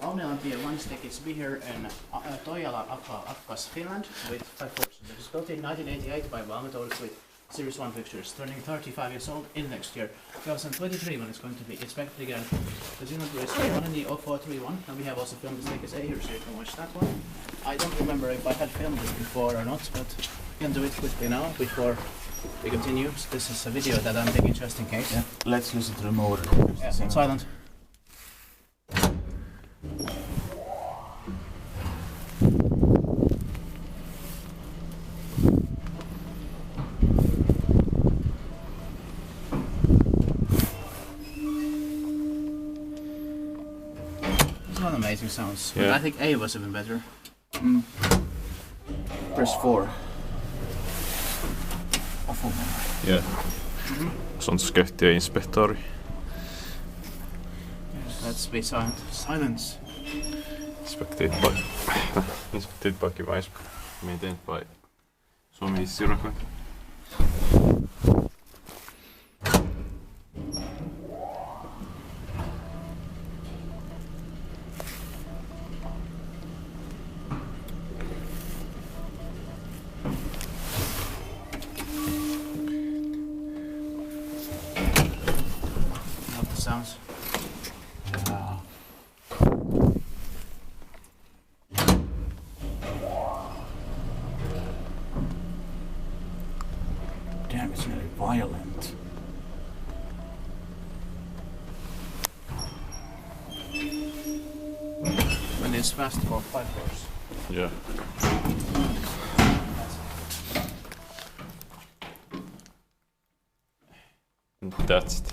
Aunelantie one-stick is beer in Toijala, Akaa, Finland with 5 horses. It was built in 1988 by Valmet Otis with Series 1 fixtures, turning 35 years old in next year. 2023 when it's going to be inspected again. The Finland race one in the 0431, and we have also filmed the Stickers A here, so you can watch that one. I don't remember if I had filmed this before or not, but we can do it quickly now before we continue. So this is a video that I'm taking just in case. Yeah. Let's listen to the motor. Yeah, silent. It's not amazing sounds, but Yeah. I think A was even better. Press 4. Yeah. Sonst skøyt jeg inspektori. Let's be silent. Silence. Inspekteet pakki vai miten vai Suomi sirako. Love the sounds. Damn, it's really violent. When it's fast for 5 hours. Yeah. That's it.